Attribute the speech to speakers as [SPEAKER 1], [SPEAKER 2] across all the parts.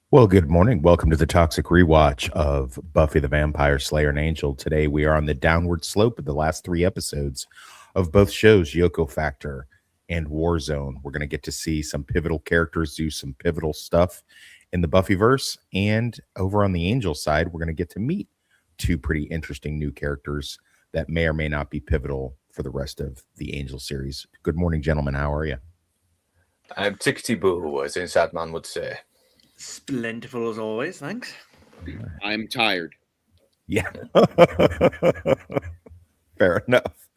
[SPEAKER 1] Well, good morning. Welcome to the Toxic Rewatch of Buffy the Vampire Slayer and Angel. Today we are on the downward slope of the last three episodes of both shows, Yoko Factor and Warzone. We're going to get to see some pivotal characters do some pivotal stuff in the Buffyverse. And over on the Angel side, we're going to get to meet two pretty interesting new characters that may or may not be pivotal for the rest of the Angel series. Good morning, gentlemen. How are you?
[SPEAKER 2] I'm tickety boo, as Inside Man would say.
[SPEAKER 3] Splendidful as always, thanks.
[SPEAKER 4] I'm tired.
[SPEAKER 1] Yeah. Fair enough.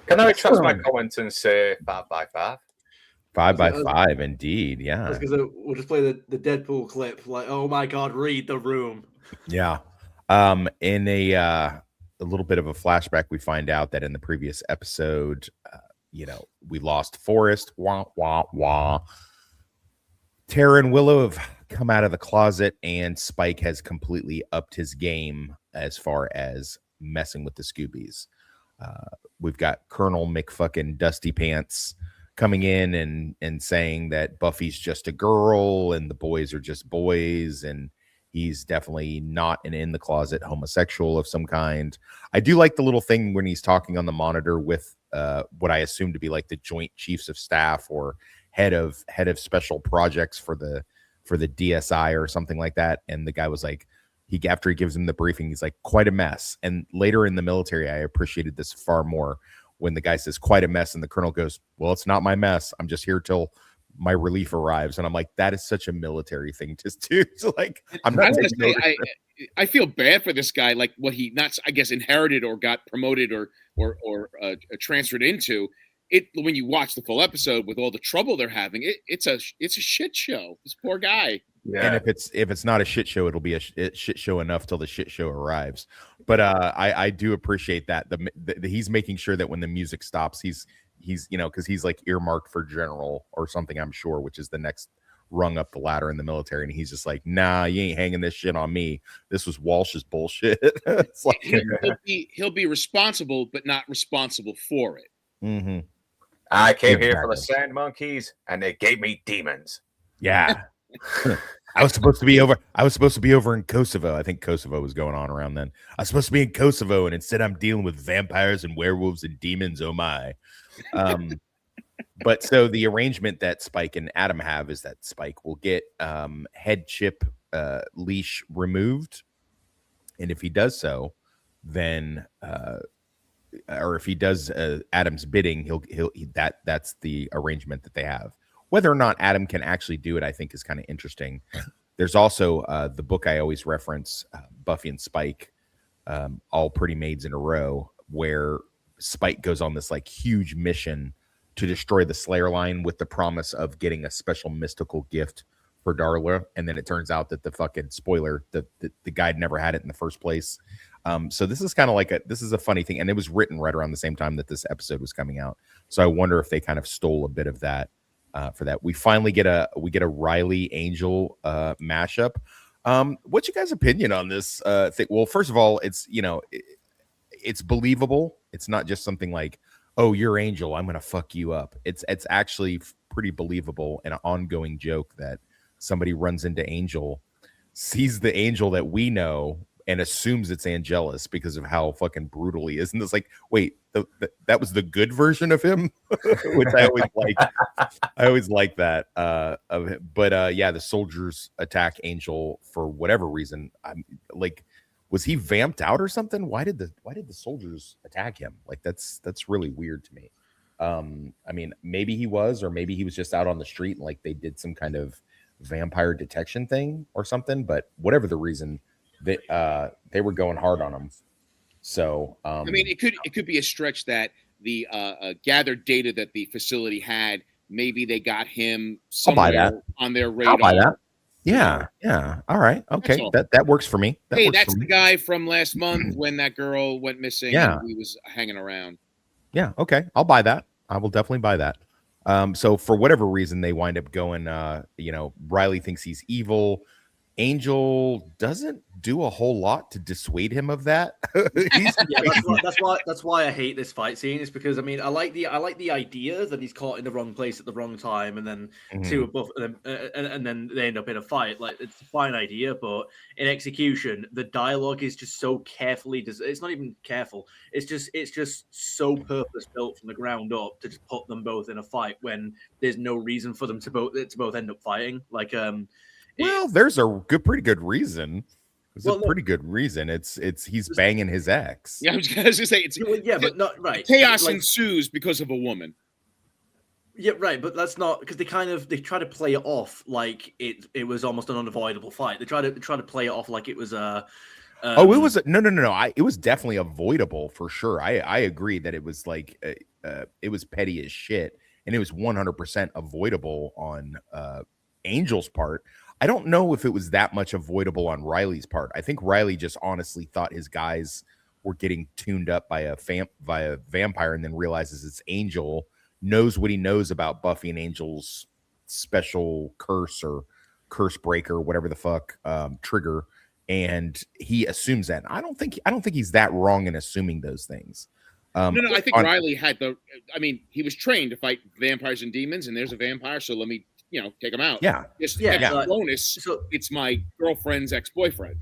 [SPEAKER 2] Can I retract my comment and say 5x5?
[SPEAKER 1] 5x5, indeed. Yeah.
[SPEAKER 3] Because we'll just play the Deadpool clip, like, oh my god, read the room.
[SPEAKER 1] Yeah. In a little bit of a flashback, we find out that in the previous episode, we lost Forrest. Wah, wah, wah. Tara and Willow have come out of the closet, and Spike has completely upped his game as far as messing with the Scoobies. We've got Colonel McFucking Dusty Pants coming in and saying that Buffy's just a girl and the boys are just boys, and he's definitely not an in the closet homosexual of some kind. I do like the little thing when he's talking on the monitor with what I assume to be like the Joint Chiefs of Staff or head of special projects for the DSI or something like that. And the guy was like, after he gives him the briefing, he's like, quite a mess. And later in the military, I appreciated this far more when the guy says quite a mess and the colonel goes, well, it's not my mess. I'm just here till my relief arrives. And I'm like, that is such a military thing to do. So like, I'm not
[SPEAKER 4] say, I feel bad for this guy, like what he not, I guess, inherited or got promoted or transferred into. When you watch the full episode with all the trouble they're having, it's a shit show. This poor guy.
[SPEAKER 1] Yeah. And if it's not a shit show, it'll be a shit show enough till the shit show arrives. But I do appreciate that the he's making sure that when the music stops, he's because he's like earmarked for general or something, I'm sure, which is the next rung up the ladder in the military, and he's just like, nah, you ain't hanging this shit on me. This was Walsh's bullshit. It's like,
[SPEAKER 4] he'll be responsible, but not responsible for it.
[SPEAKER 1] Mm-hmm.
[SPEAKER 2] I came here for the sand monkeys, and they gave me demons.
[SPEAKER 1] Yeah. I was supposed to be over in Kosovo. I think Kosovo was going on around then. I was supposed to be in Kosovo, and instead I'm dealing with vampires and werewolves and demons. Oh my. But so the arrangement that Spike and Adam have is that Spike will get head chip leash removed, and if he does so, then or if he does Adam's bidding, that's the arrangement that they have. Whether or not Adam can actually do it, I think is kind of interesting. There's also the book I always reference, Buffy and Spike, All Pretty Maids in a Row, where Spike goes on this like huge mission to destroy the Slayer line with the promise of getting a special mystical gift for Darla, and then it turns out that the fucking spoiler, the guide never had it in the first place. So this is kind of like this is a funny thing, and it was written right around the same time that this episode was coming out. So I wonder if they kind of stole a bit of that for that. We finally get a Riley Angel mashup. What's your guys' opinion on this thing? Well, first of all, it's it's believable. It's not just something like, oh, you're Angel, I'm gonna fuck you up. It's actually pretty believable and an ongoing joke that somebody runs into Angel, sees the Angel that we know, and assumes it's Angelus because of how fucking brutal he is. And it's like, wait, that was the good version of him, which I always like. I always like that of him. But yeah, the soldiers attack Angel for whatever reason. I'm like, was he vamped out or something? Why did the soldiers attack him? Like that's really weird to me. I mean, maybe he was, or maybe he was just out on the street and like they did some kind of vampire detection thing or something. But whatever the reason, they were going hard on him. So
[SPEAKER 4] I mean, it could be a stretch that the gathered data that the facility had, maybe they got him somewhere on their radar.
[SPEAKER 1] I'll buy that. Yeah. All right. Okay. That works for me.
[SPEAKER 4] That's the guy from last month when that girl went missing.
[SPEAKER 1] Yeah.
[SPEAKER 4] And he was hanging around.
[SPEAKER 1] Yeah. Okay. I'll buy that. I will definitely buy that. So for whatever reason, they wind up going, Riley thinks he's evil. Angel doesn't do a whole lot to dissuade him of that.
[SPEAKER 3] That's why I hate this fight scene. Is because I mean I like the idea that he's caught in the wrong place at the wrong time, and then two above, and then they end up in a fight. Like it's a fine idea, but in execution, the dialogue is just so carefully. It's not even careful. It's just so purpose built from the ground up to just put them both in a fight when there's no reason for them to both end up fighting. Like
[SPEAKER 1] Well, there's a pretty good reason. There's a pretty good reason. It's he's banging his ex.
[SPEAKER 4] Yeah, I was gonna say it's
[SPEAKER 3] but not right.
[SPEAKER 4] Chaos ensues because of a woman.
[SPEAKER 3] Yeah, right, but that's not because they try to play it off like it was almost an unavoidable fight. They try to play it off like it was a.
[SPEAKER 1] It was no. It was definitely avoidable for sure. I agree that it was like it was petty as shit, and it was 100% avoidable on Angel's part. I don't know if it was that much avoidable on Riley's part. I think Riley just honestly thought his guys were getting tuned up by a vampire, and then realizes it's Angel, knows what he knows about Buffy and Angel's special curse or curse breaker, whatever the fuck trigger, and he assumes that. I don't think he's that wrong in assuming those things.
[SPEAKER 4] No, I think Riley had he was trained to fight vampires and demons, and there's a vampire, so let me take him out.
[SPEAKER 1] Yeah.
[SPEAKER 4] Bonus. So it's my girlfriend's ex-boyfriend.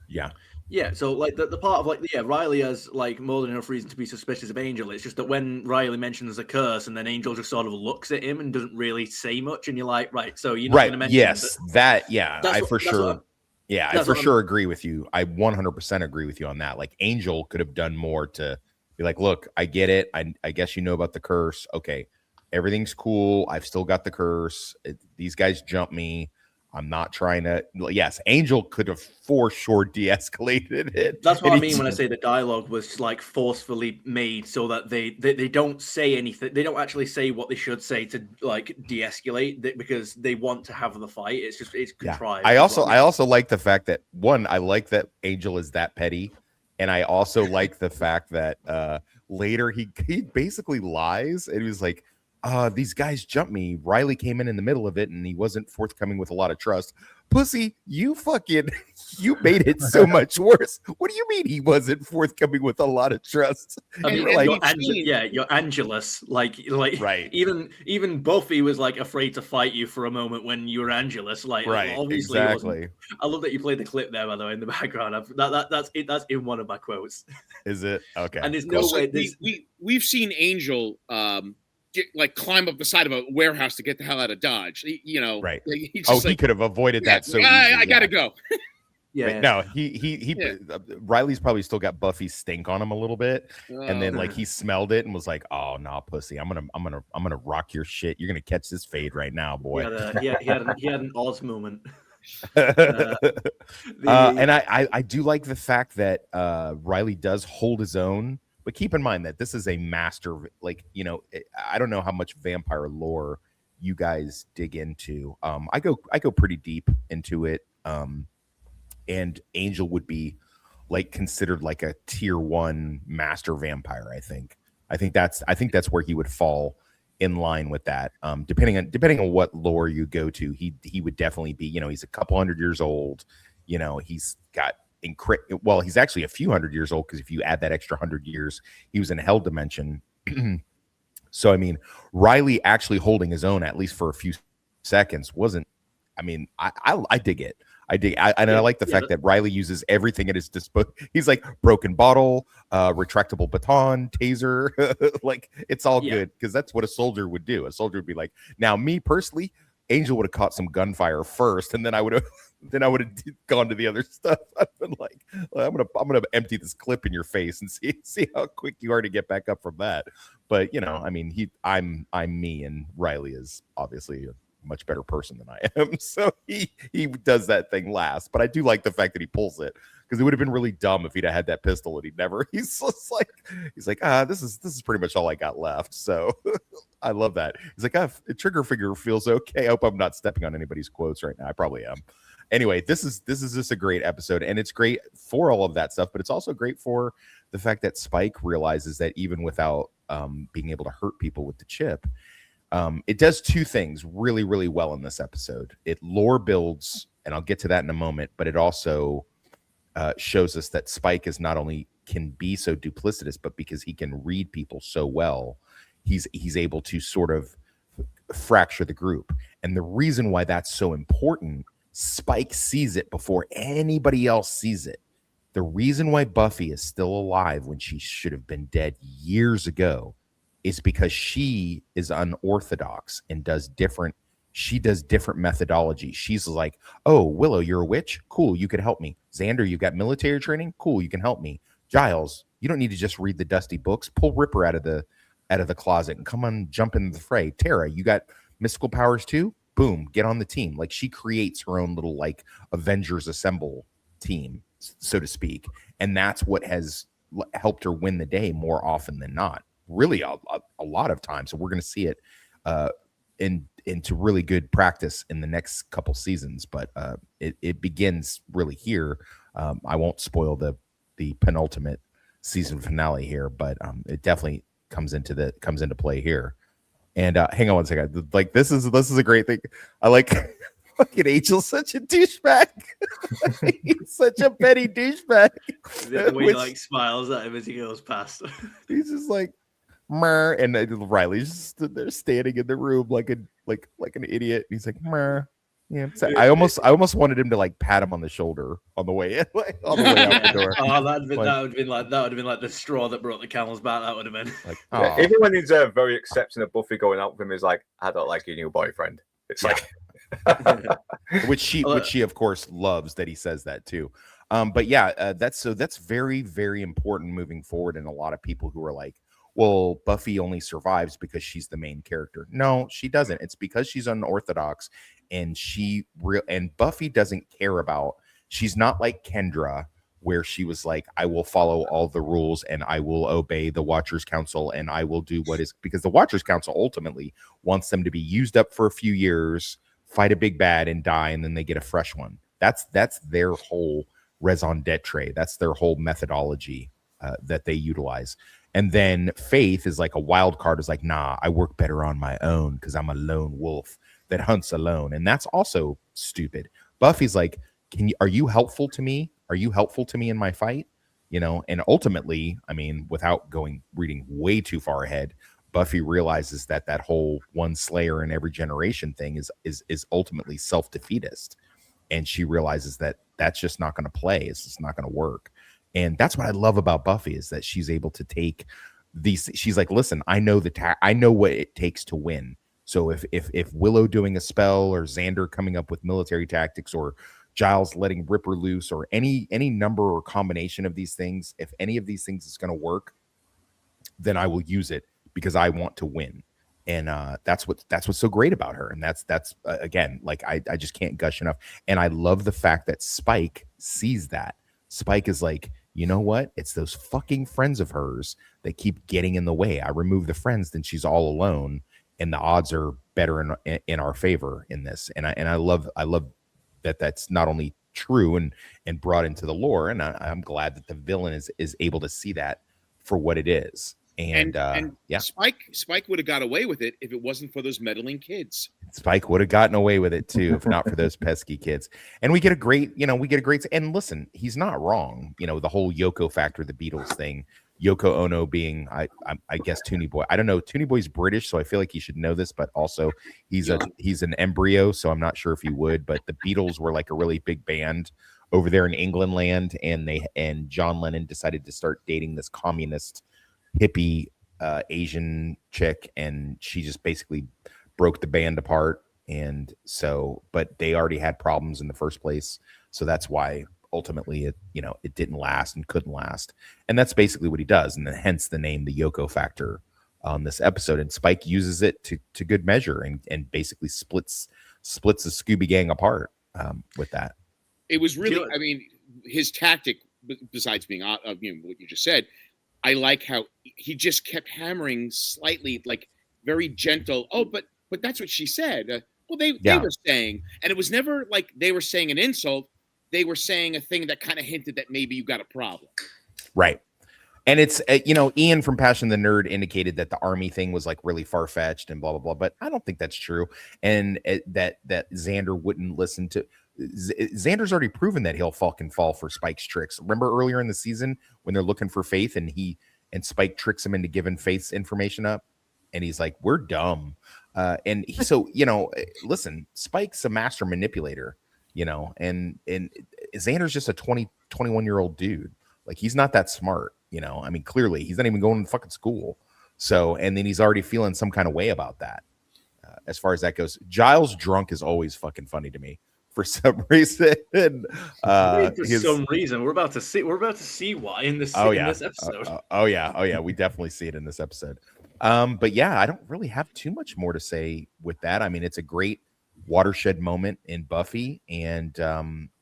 [SPEAKER 1] Yeah.
[SPEAKER 3] Yeah. So like the part of Riley has like more than enough reason to be suspicious of Angel. It's just that when Riley mentions a curse and then Angel just sort of looks at him and doesn't really say much, and you're like, right, so you're not going to mention
[SPEAKER 1] I for sure. I for sure agree with you. I 100% agree with you on that. Like Angel could have done more to be like, look, I get it. I guess you know about the curse. Okay. Everything's cool. I've still got the curse. These guys jump me. I'm not trying to. Yes, Angel could have for sure de-escalated it.
[SPEAKER 3] That's what I mean when I say the dialogue was like forcefully made so that they don't say anything. They don't actually say what they should say to like de-escalate because they want to have the fight. It's contrived.
[SPEAKER 1] I also like the fact that I like that Angel is that petty, and I also like the fact that later he basically lies and he was like, these guys jumped me. Riley came in the middle of it, and he wasn't forthcoming with a lot of trust. Pussy, you made it so much worse. What do you mean he wasn't forthcoming with a lot of trust?
[SPEAKER 3] You're Angelus. Like
[SPEAKER 1] right.
[SPEAKER 3] Even Buffy was like afraid to fight you for a moment when you were Angelus. Like
[SPEAKER 1] right,
[SPEAKER 3] obviously
[SPEAKER 1] exactly.
[SPEAKER 3] I love that you played the clip there, by the way, in the background. That's in one of my quotes.
[SPEAKER 1] Is it? Okay.
[SPEAKER 3] And there's no way
[SPEAKER 4] we've seen Angel climb up the side of a warehouse to get the hell out of Dodge.
[SPEAKER 1] Right.
[SPEAKER 4] He
[SPEAKER 1] could have avoided that. So
[SPEAKER 4] I gotta go.
[SPEAKER 1] No, Riley's probably still got Buffy's stink on him a little bit, and then he smelled it and was like, "Oh nah, pussy, I'm gonna rock your shit. You're gonna catch this fade right now, boy."
[SPEAKER 3] He had an Oz moment.
[SPEAKER 1] And I do like the fact that Riley does hold his own. But keep in mind that this is a master, I don't know how much vampire lore you guys dig into. I go pretty deep into it. And Angel would be considered like a tier 1 master vampire. I think that's where he would fall in line with that. Depending on what lore you go to, he would definitely be. He's a couple hundred years old. He's got. He's actually a few hundred years old because if you add that extra 100 years, he was in hell dimension. So I mean, Riley actually holding his own at least for a few seconds wasn't. I mean, I dig it. I like the fact that Riley uses everything at his disposal. He's like broken bottle, retractable baton, taser. It's all good because that's what a soldier would do. A soldier would be like, now me personally, Angel would have caught some gunfire first, and then I would have gone to the other stuff. I've been like, I'm gonna empty this clip in your face and see how quick you are to get back up from that. But I mean, I'm me, and Riley is obviously a much better person than I am, so he does that thing last. But I do like the fact that he pulls it because it would have been really dumb if he'd had that pistol and he'd never. He's like this is pretty much all I got left. So I love that. He's like, the trigger finger feels okay. I hope I'm not stepping on anybody's quotes right now. I probably am. Anyway, this is just a great episode, and it's great for all of that stuff, but it's also great for the fact that Spike realizes that even without being able to hurt people with the chip, it does two things really, really well in this episode. It lore builds and I'll get to that in a moment, but it also shows us that Spike is not only can be so duplicitous, but because he can read people so well, he's able to sort of fracture the group. And the reason why that's so important, Spike sees it before anybody else sees it. The reason why Buffy is still alive when she should have been dead years ago is because she is unorthodox and does different methodology. She's like, oh, Willow, you're a witch? Cool, you could help me. Xander, you got military training? Cool, you can help me. Giles, you don't need to just read the dusty books. Pull Ripper out of the closet and come on, jump into the fray. Tara, you got mystical powers too? Boom, get on the team. Like, she creates her own little like Avengers Assemble team, so to speak. And that's what has helped her win the day more often than not. Really a lot of times. So we're going to see it into really good practice in the next couple seasons, but it begins really here. I won't spoil the penultimate season finale here, but it definitely comes into play here. And hang on one second. Like, this is a great thing. I like fucking Angel's such a douchebag. He's such a petty douchebag.
[SPEAKER 3] The way he like smiles at him as he goes past.
[SPEAKER 1] He's just like, Mer, and Riley's just stood there standing in the room like an idiot. He's like, Mer. Yeah, so I almost wanted him to like pat him on the shoulder on the way in, like, on the way out the door.
[SPEAKER 3] Oh, that would have been like the straw that brought the camel's back. That would have been
[SPEAKER 1] like,
[SPEAKER 2] yeah, everyone is very accepting of Buffy going out with him is like, I don't like your new boyfriend. It's like,
[SPEAKER 1] which she of course loves that he says that too. But yeah, that's very, very important moving forward. And a lot of people who are like, well, Buffy only survives because she's the main character. No, she doesn't. It's because she's unorthodox, and Buffy doesn't care about. She's not like Kendra, where she was like, I will follow all the rules and I will obey the Watchers Council and I will do what is, because the Watchers Council ultimately wants them to be used up for a few years, fight a big bad and die, and then they get a fresh one. That's their whole raison d'etre. That's their whole methodology that they utilize. And then Faith is like a wild card, is like, nah, I work better on my own because I'm a lone wolf that hunts alone. And that's also stupid. Buffy's like, are you helpful to me? Are you helpful to me in my fight? You know, and ultimately, I mean, without reading way too far ahead, Buffy realizes that whole one slayer in every generation thing is ultimately self-defeatist. And she realizes that that's just not going to play. It's just not going to work. And that's what I love about Buffy, is that she's able to take these. She's like, listen, I know I know what it takes to win. So if Willow doing a spell, or Xander coming up with military tactics, or Giles letting Ripper loose, or any number or combination of these things, if any of these things is going to work, then I will use it because I want to win. And that's what's so great about her. And that's again, like, I just can't gush enough. And I love the fact that Spike sees that. Spike is like, you know what? It's those fucking friends of hers that keep getting in the way. I remove the friends, then she's all alone, and the odds are better in our favor in this. And I love that that's not only true and brought into the lore. And I'm glad that the villain is able to see that for what it is. And yeah,
[SPEAKER 4] Spike would have got away with it if it wasn't for those meddling kids.
[SPEAKER 1] Spike would have gotten away with it too if not for those pesky kids. And we get a great, and listen, he's not wrong. You know, the whole Yoko factor, the Beatles thing, Yoko Ono being, I guess, Toonie Boy. I don't know. Toonie Boy's British, so I feel like he should know this, but also he's an embryo, so I'm not sure if he would. But the Beatles were like a really big band over there in England land, and John Lennon decided to start dating this communist hippie Asian chick, and she just basically broke the band apart. And so, but they already had problems in the first place, so that's why ultimately it didn't last and couldn't last. And that's basically what he does, and then hence the name, the Yoko factor, on this episode. And Spike uses it to good measure, and basically splits the Scooby Gang apart with that.
[SPEAKER 4] It was really, I mean, his tactic, besides being what you just said, I like how he just kept hammering slightly, like very gentle. Oh, but that's what she said. Well, they were saying, and it was never like they were saying an insult. They were saying a thing that kind of hinted that maybe you got a problem. Right.
[SPEAKER 1] And it's, Ian from Passion the Nerd indicated that the army thing was like really far-fetched and blah, blah, blah. But I don't think that's true. And that Xander wouldn't listen to. Xander's already proven that he'll fucking fall for Spike's tricks. Remember earlier in the season when they're looking for Faith and Spike tricks him into giving Faith's information up, and he's like, "We're dumb." So listen, Spike's a master manipulator, and Xander's just a 21-year-old dude. Like, he's not that smart, I mean, clearly he's not even going to fucking school. So, and then he's already feeling some kind of way about that. As far as that goes, Giles drunk is always fucking funny to me for some reason.
[SPEAKER 3] Some reason we're about to see why in this episode.
[SPEAKER 1] Oh yeah, we definitely see it in this episode. But yeah, I don't really have too much more to say with that. I mean, it's a great watershed moment in Buffy, and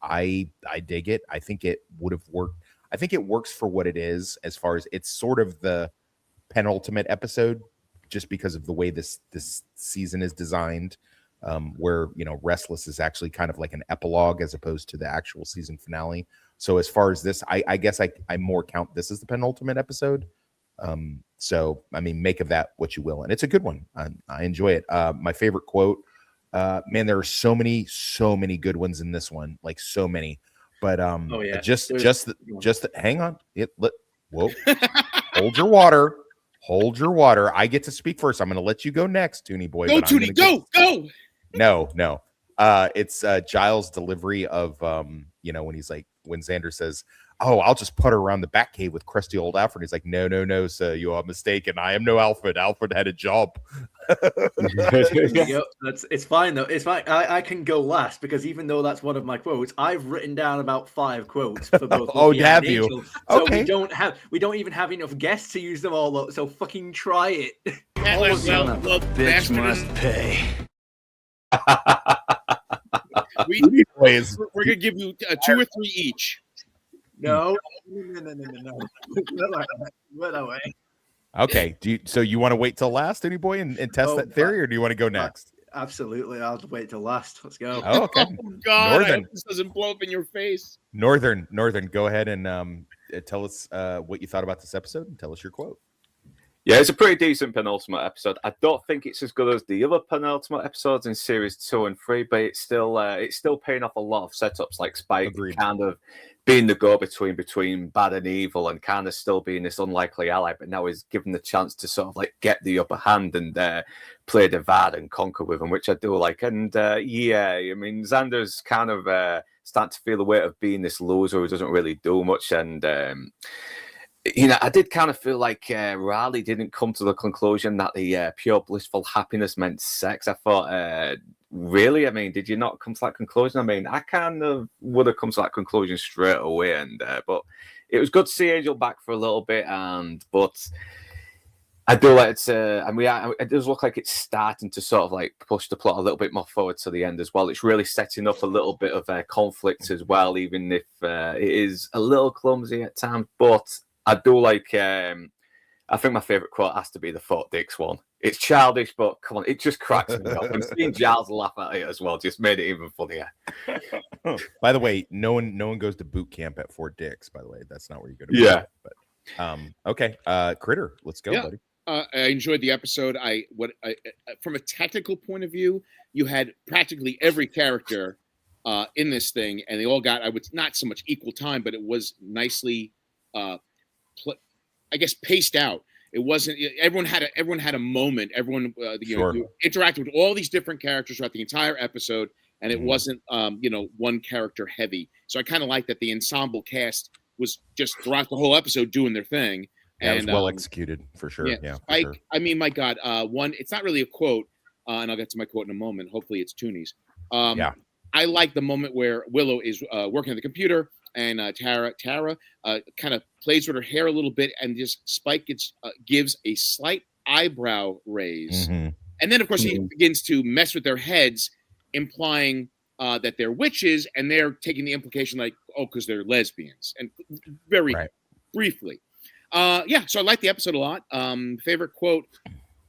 [SPEAKER 1] I dig it. I think it would have worked. I think it works for what it is, as far as it's sort of the penultimate episode, just because of the way this season is designed, where Restless is actually kind of like an epilogue as opposed to the actual season finale. So as far as this, I guess I more count this as the penultimate episode. So I mean, make of that what you will, and it's a good one. I enjoy it. My favorite quote, man, there are so many good ones in this one, like so many. But just hang on. Whoa, hold your water. I get to speak first. I'm going to let you go next, Toonie boy.
[SPEAKER 4] Go, Toonie, go.
[SPEAKER 1] No. It's Giles' delivery of when he's like, when Xander says, "Oh, I'll just putter around the Batcave with crusty old Alfred." He's like, no, sir, you are mistaken. I am no Alfred. Alfred had a job.
[SPEAKER 3] It's fine though. It's fine. I can go last because even though that's one of my quotes, I've written down about 5 quotes for both.
[SPEAKER 1] Oh, have you?
[SPEAKER 3] Angel. So
[SPEAKER 1] okay.
[SPEAKER 3] we don't even have enough guests to use them all up. So fucking try it.
[SPEAKER 5] Bitch must pay.
[SPEAKER 4] We're gonna give you 2 or 3 each.
[SPEAKER 3] No. What away.
[SPEAKER 1] Okay. So you want to wait till last, Toonie boy, and test that theory, or do you want to go next?
[SPEAKER 3] Absolutely. I'll wait till last. Let's go.
[SPEAKER 1] Oh, okay.
[SPEAKER 4] Oh God! Northern. I hope this doesn't blow up in your face.
[SPEAKER 1] Northern. Go ahead and tell us what you thought about this episode, and tell us your quote.
[SPEAKER 2] Yeah, it's a pretty decent penultimate episode. I don't think it's as good as the other penultimate episodes in series 2 and 3, but it's still paying off a lot of setups, like Spike kind of being the go-between between bad and evil, and kind of still being this unlikely ally, but now he's given the chance to sort of like get the upper hand and play Devad and conquer with him, which I do like. And I mean, Xander's kind of starting to feel the weight of being this loser who doesn't really do much, and I did kind of feel like Riley didn't come to the conclusion that the pure blissful happiness meant sex. I thought, really? I mean, did you not come to that conclusion? I mean, I kind of would have come to that conclusion straight away. And but it was good to see Angel back for a little bit. But I do like it's. It does look like it's starting to sort of like push the plot a little bit more forward to the end as well. It's really setting up a little bit of conflict as well, even if it is a little clumsy at times. But I do like. I think my favorite quote has to be the Fort Dix one. It's childish, but come on, it just cracks me up. And seeing Giles laugh at it as well just made it even funnier.
[SPEAKER 1] By the way, no one goes to boot camp at Fort Dix. By the way, that's not where you go to.
[SPEAKER 2] Yeah.
[SPEAKER 1] But okay, Critter, let's go, buddy.
[SPEAKER 4] I enjoyed the episode. From a technical point of view, you had practically every character in this thing, and they all got, I would not so much equal time, but it was nicely, paced out. It wasn't. Everyone had a moment. Everyone, you interacted with all these different characters throughout the entire episode, and it wasn't, one character heavy. So I kind of like that the ensemble cast was just throughout the whole episode doing their thing.
[SPEAKER 1] Yeah, it was well executed for sure. Yeah,
[SPEAKER 4] sure. I mean, my God, one. It's not really a quote, and I'll get to my quote in a moment. Hopefully, it's Toonie's. I like the moment where Willow is working at the computer, and Tara kind of plays with her hair a little bit, and just Spike gives a slight eyebrow raise, and then of course he begins to mess with their heads, implying that they're witches, and they're taking the implication like, oh, because they're lesbians, and very briefly. So I like the episode a lot. Favorite quote,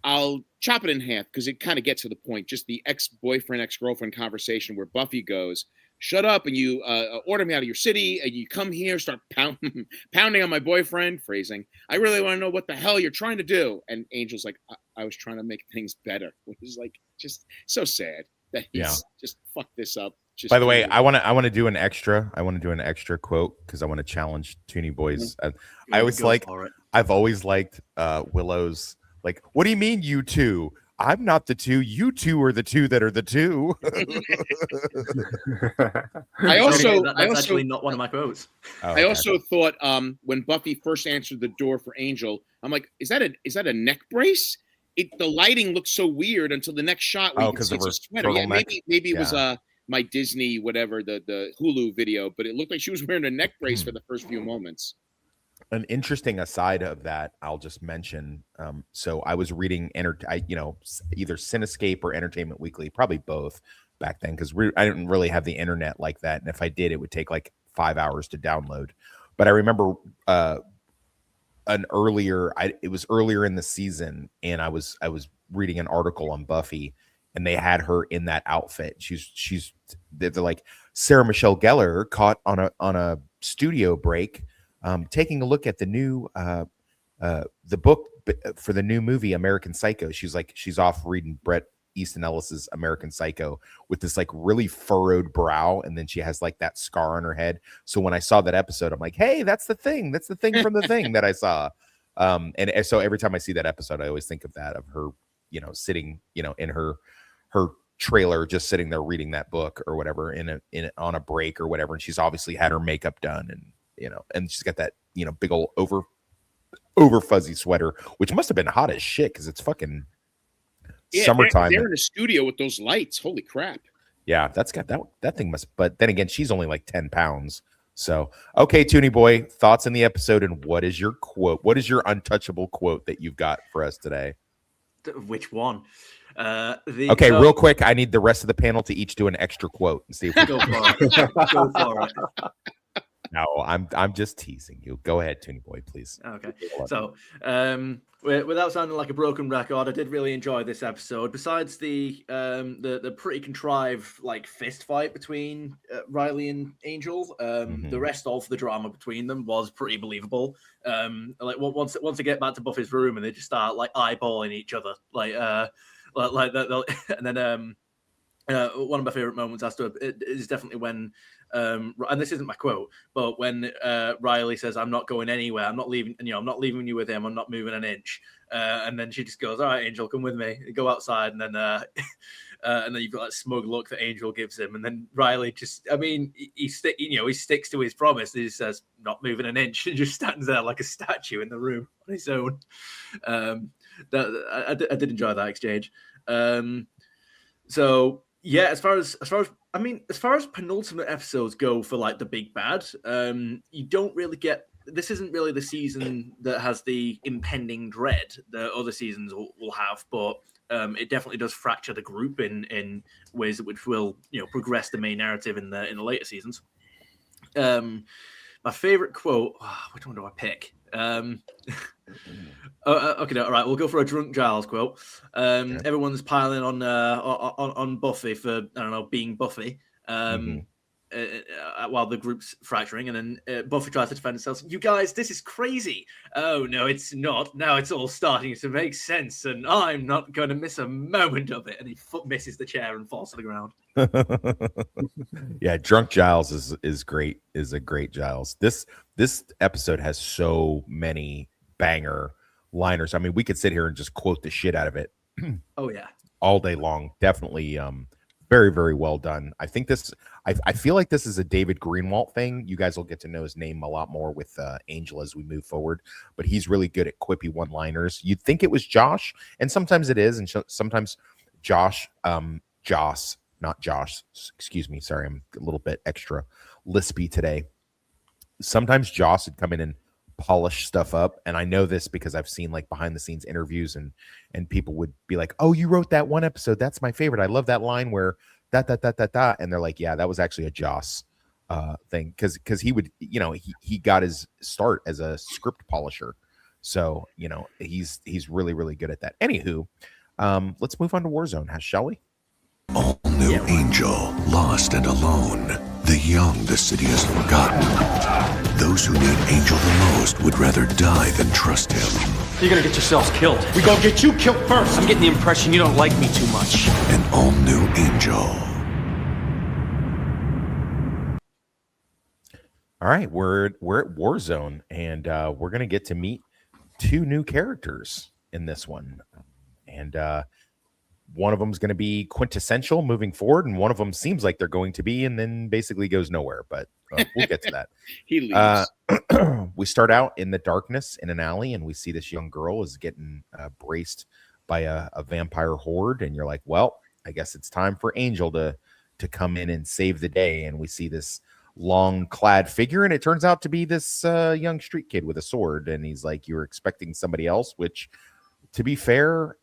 [SPEAKER 4] I'll chop it in half because it kind of gets to the point. Just the ex-boyfriend, ex-girlfriend conversation where Buffy goes, shut up, and you order me out of your city, and you come here, start pounding on my boyfriend, phrasing. I really want to know what the hell you're trying to do. And Angel's like, I was trying to make things better, which is like just so sad. that he's just fucked this up. Just
[SPEAKER 1] by the way, I want to do an extra. I want to do an extra quote because I want to challenge Toonie Boys. I've always liked Willow's. Like, what do you mean, you two? I'm not the two. You two are the two that are the two.
[SPEAKER 3] That's actually not one of my quotes.
[SPEAKER 4] Oh, okay. I also thought when Buffy first answered the door for Angel, I'm like, is that a neck brace? The lighting looks so weird until the next shot.
[SPEAKER 1] Because of her
[SPEAKER 4] sweater. Yeah, maybe it was my Disney whatever the Hulu video, but it looked like she was wearing a neck brace for the first few moments.
[SPEAKER 1] An interesting aside of that, I'll just mention. So I was reading, either Cinescape or Entertainment Weekly, probably both back then, because I didn't really have the internet like that, and if I did, it would take like 5 hours to download. But I remember it was earlier in the season, and I was reading an article on Buffy, and they had her in that outfit. They're like Sarah Michelle Gellar caught on a studio break. Taking a look at the new the book for the new movie American Psycho. She's off reading Bret Easton Ellis's American Psycho with this like really furrowed brow, and then she has like that scar on her head. So when I saw that episode, I'm like, hey, that's the thing from the thing that I saw. And so every time I see that episode, I always think of that, of her, sitting, in her trailer, just sitting there reading that book or whatever on a break or whatever, and she's obviously had her makeup done, and and she's got that, big old over fuzzy sweater, which must have been hot as shit because it's fucking summertime.
[SPEAKER 4] They're in a studio with those lights. Holy crap.
[SPEAKER 1] Yeah, that's got that thing but then again, she's only like 10 pounds. So, okay, Toonie Boy, thoughts in the episode, and what is your quote? What is your untouchable quote that you've got for us today?
[SPEAKER 3] Which one?
[SPEAKER 1] Real quick, I need the rest of the panel to each do an extra quote and see if we
[SPEAKER 3] go for it. Go for it.
[SPEAKER 1] No, I'm just teasing you. Go ahead, Toonie Boy, please.
[SPEAKER 3] Okay. So, without sounding like a broken record, I did really enjoy this episode. Besides the pretty contrived like fist fight between Riley and Angel, the rest of the drama between them was pretty believable. Like once they get back to Buffy's room and they just start like eyeballing each other, and then one of my favorite moments is definitely when. And this isn't my quote, but when Riley says, "I'm not going anywhere. I'm not leaving. I'm not leaving you with him. I'm not moving an inch." And then she just goes, "All right, Angel, come with me." Go outside, and then you've got that smug look that Angel gives him, and then Riley he sticks to his promise. He just says, "Not moving an inch," and just stands there like a statue in the room on his own. I did enjoy that exchange. So yeah, as far as penultimate episodes go for like the big bad, you don't really get. This isn't really the season that has the impending dread that other seasons will have, but it definitely does fracture the group in ways which will progress the main narrative in the later seasons. My favorite quote. Which one do I pick? Okay, all right. We'll go for a drunk Giles quote. Everyone's piling on Buffy for being Buffy. While the group's fracturing, and then Buffy tries to defend herself. You guys, this is crazy. Oh no, it's not. Now it's all starting to make sense, and I'm not going to miss a moment of it. And he misses the chair and falls to the ground.
[SPEAKER 1] Yeah, drunk Giles is great. Is a great Giles. This episode has so many banger liners. I mean, we could sit here and just quote the shit out of it.
[SPEAKER 3] Oh yeah,
[SPEAKER 1] all day long. Definitely, very, very well done. I think I feel like this is a David Greenwalt thing. You guys will get to know his name a lot more with Angel as we move forward, but he's really good at quippy one-liners. You'd think it was Josh, and sometimes it is, and sometimes Josh, not Josh. Excuse me. Sorry, I'm a little bit extra lispy today. Sometimes Josh would come in and polish stuff up, and I know this because I've seen like behind the scenes interviews, and people would be like, "Oh, you wrote that one episode. That's my favorite. I love that line where that," and they're like, "Yeah, that was actually a Joss thing," because he would, he got his start as a script polisher, so he's really, really good at that. Anywho, let's move on to Warzone, shall we?
[SPEAKER 6] All new Angel, lost and alone. The young the city has forgotten. Those who need Angel the most would rather die than trust him.
[SPEAKER 5] You're gonna get yourselves killed. We gonna get you killed first. I'm getting the impression you don't like me too much.
[SPEAKER 6] An all-new Angel.
[SPEAKER 1] All right, we're at Warzone, and we're gonna get to meet 2 new characters in this one, and one of them is going to be quintessential moving forward, and one of them seems like they're going to be, and then basically goes nowhere. But we'll get to that.
[SPEAKER 4] He leaves.
[SPEAKER 1] We start out in the darkness in an alley, and we see this young girl is getting braced by a vampire horde, and you're like, well, I guess it's time for Angel to come in and save the day. And we see this long clad figure, and it turns out to be this young street kid with a sword, and he's like, you were expecting somebody else, which, to be fair,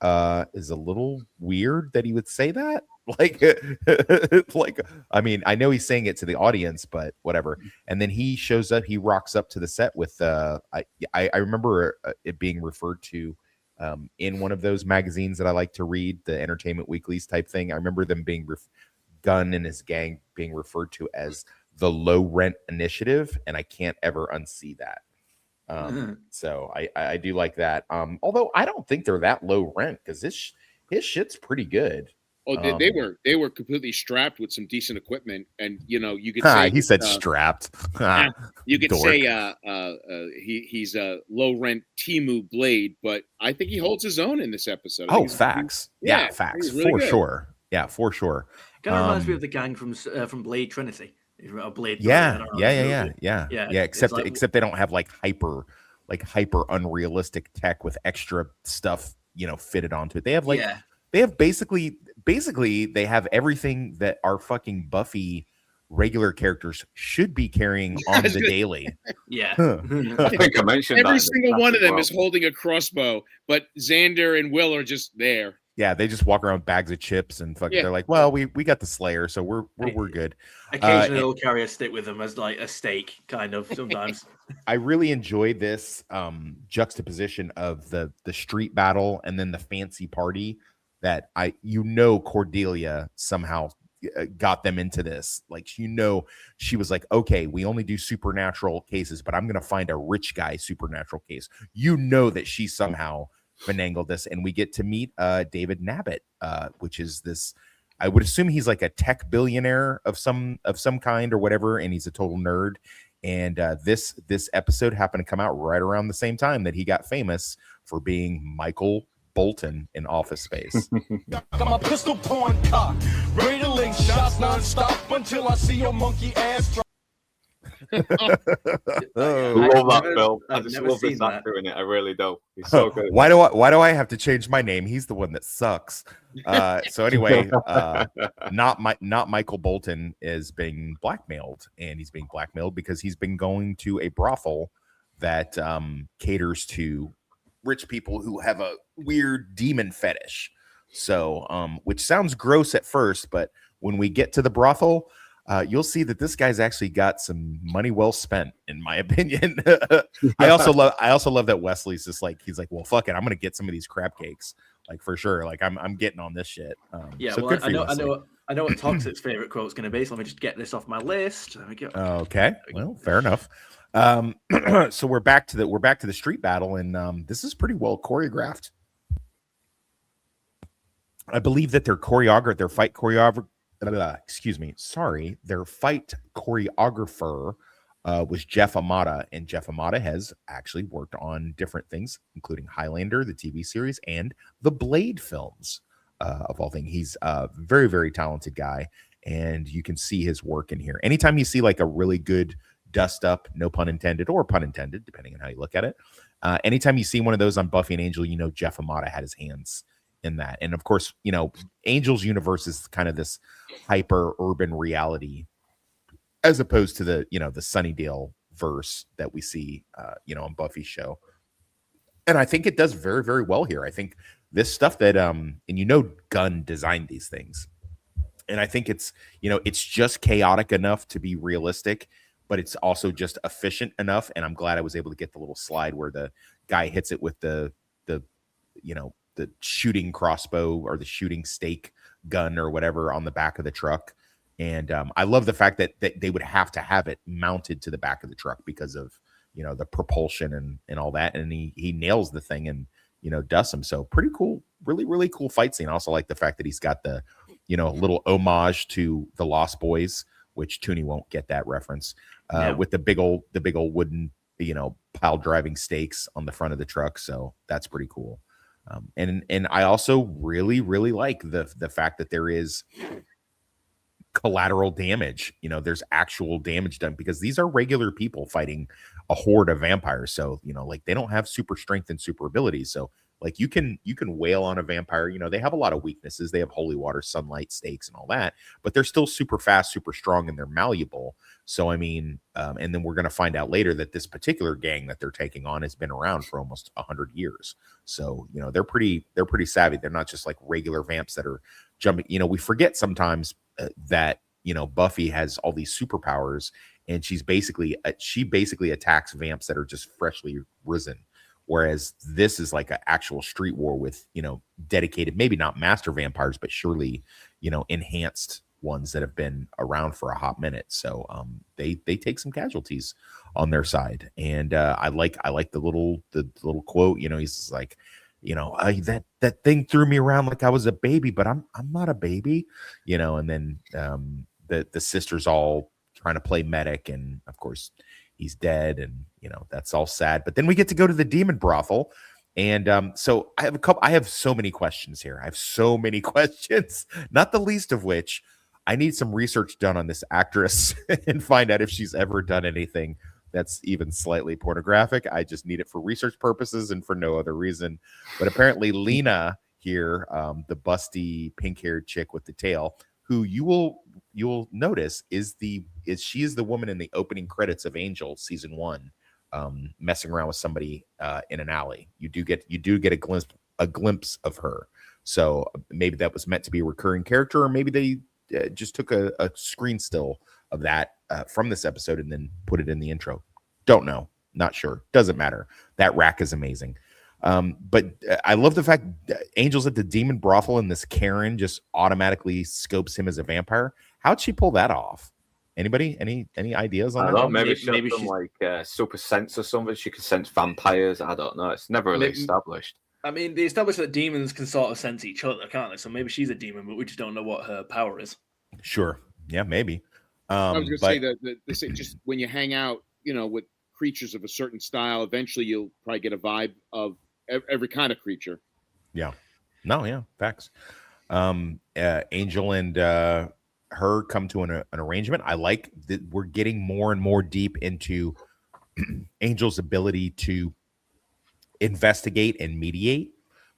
[SPEAKER 1] is a little weird that he would say that. Like, I mean, I know he's saying it to the audience, but whatever. And then he shows up, he rocks up to the set with I remember it being referred to in one of those magazines that I like to read, the Entertainment Weeklies type thing. I remember them being Gunn and his gang being referred to as the Low Rent Initiative, and I can't ever unsee that. So I do like that. Although I don't think they're that low rent, because his shit's pretty good.
[SPEAKER 4] Oh, they were completely strapped with some decent equipment, and you could say
[SPEAKER 1] he said strapped.
[SPEAKER 4] You could
[SPEAKER 1] dork.
[SPEAKER 4] say he's a low rent Timu Blade, but I think he holds his own in this episode.
[SPEAKER 1] Oh, facts. Yeah, facts
[SPEAKER 4] really
[SPEAKER 1] for
[SPEAKER 4] good.
[SPEAKER 1] sure. Yeah, for sure.
[SPEAKER 3] Kind of reminds me of the gang from Blade Trinity. Blade.
[SPEAKER 1] Yeah. Except
[SPEAKER 3] like,
[SPEAKER 1] except they don't have like hyper unrealistic tech with extra stuff fitted onto it. They have they have basically they have everything that our fucking Buffy regular characters should be carrying on the daily.
[SPEAKER 3] Yeah.
[SPEAKER 2] I think I mentioned
[SPEAKER 4] every
[SPEAKER 2] that
[SPEAKER 4] single one of them is holding a crossbow, but Xander and Will are just there.
[SPEAKER 1] Yeah, they just walk around with bags of chips and fucking. They're like, well, we got the Slayer, so we're good.
[SPEAKER 3] Occasionally, they'll carry a stick with them as like a stake, kind of. Sometimes.
[SPEAKER 1] I really enjoy this juxtaposition of the street battle and then the fancy party that Cordelia somehow got them into this. Like, she was like, okay, we only do supernatural cases, but I'm gonna find a rich guy supernatural case. That she somehow finangled this, and we get to meet David Nabbit, which is this, I would assume he's like a tech billionaire of some kind or whatever, and he's a total nerd. And this episode happened to come out right around the same time that he got famous for being Michael Bolton in Office Space.
[SPEAKER 7] Got my pistol point cocked, ready to link shots nonstop until I see your monkey ass drop.
[SPEAKER 2] I love that film. I just love this actor in it. I really do. He's so good.
[SPEAKER 1] Why do I have to change my name? He's the one that sucks. So anyway, not Michael Bolton is being blackmailed, and he's being blackmailed because he's been going to a brothel that caters to rich people who have a weird demon fetish. So, which sounds gross at first, but when we get to the brothel, you'll see that this guy's actually got some money well spent, in my opinion. I also love that Wesley's just like, he's like, well, fuck it, I'm gonna get some of these crab cakes, like, for sure. Like, I'm getting on this shit. So
[SPEAKER 3] I know what Toxic's favorite quote's gonna be. So let me just get this off my list. There we go.
[SPEAKER 1] Okay, well, fair enough. So we're back to the street battle, and this is pretty well choreographed. I believe that their fight choreographer was Jeff Amata, and Jeff Amata has actually worked on different things, including Highlander, the TV series, and the Blade films, of all things. He's a very, very talented guy, and you can see his work in here. Anytime you see like a really good dust up, no pun intended or pun intended, depending on how you look at it, anytime you see one of those on Buffy and Angel, Jeff Amata had his hands in that. And of course, Angel's universe is kind of this hyper urban reality, as opposed to the the Sunnydale verse that we see on Buffy's show. And I think it does very, very well here. I think this stuff that and Gunn designed these things, and I think it's it's just chaotic enough to be realistic, but it's also just efficient enough. And I'm glad I was able to get the little slide where the guy hits it with the shooting crossbow or the shooting stake gun or whatever on the back of the truck. And I love the fact that they would have to have it mounted to the back of the truck because of the propulsion and all that, and he nails the thing and dusts him. So pretty cool, really really cool fight scene. I also like the fact that he's got the little homage to the Lost Boys, which Tooney won't get that reference, with the big old wooden pile driving stakes on the front of the truck. So that's pretty cool. And I also really really like the fact that there is collateral damage. There's actual damage done, because these are regular people fighting a horde of vampires. So like, they don't have super strength and super abilities. So like, you can wail on a vampire. They have a lot of weaknesses. They have holy water, sunlight, stakes, and all that, but they're still super fast, super strong, and they're malleable. So I mean, and then we're going to find out later that this particular gang that they're taking on has been around for almost 100 years. So they're pretty savvy. They're not just like regular vamps that are jumping. We forget sometimes that Buffy has all these superpowers, and she basically attacks vamps that are just freshly risen, whereas this is like an actual street war with dedicated, maybe not master vampires, but surely enhanced ones that have been around for a hot minute. So they take some casualties on their side, and I like the little quote. He's just like, that thing threw me around like I was a baby, but I'm not a baby, and then the sister's all trying to play medic, and of course he's dead, and that's all sad. But then we get to go to the demon brothel, and so I have so many questions here. I have so many questions, not the least of which I need some research done on this actress and find out if she's ever done anything that's even slightly pornographic. I just need it for research purposes and for no other reason. But apparently Lena here, the busty pink-haired chick with the tail, who you'll notice is the woman in the opening credits of Angel season 1, messing around with somebody in an alley. You do get a glimpse of her. So maybe that was meant to be a recurring character, or maybe they just took a screen still of that from this episode and then put it in the intro. Don't know, not sure, doesn't matter. That rack is amazing. But I love the fact that Angel's at the demon brothel and this Karen just automatically scopes him as a vampire. How'd she pull that off? Anybody? Any ideas on that?
[SPEAKER 2] I don't know, maybe she's like super sense or something. She can sense vampires. I don't know. It's never really established.
[SPEAKER 3] I mean, they established that demons can sort of sense each other, can't they? So maybe she's a demon, but we just don't know what her power is.
[SPEAKER 1] Sure. Yeah, maybe.
[SPEAKER 4] I was going to say that they say just when you hang out, with creatures of a certain style, eventually you'll probably get a vibe of every kind of creature.
[SPEAKER 1] Yeah. No, yeah, facts. Angel and her come to an arrangement. I like that we're getting more and more deep into Angel's ability to investigate and mediate,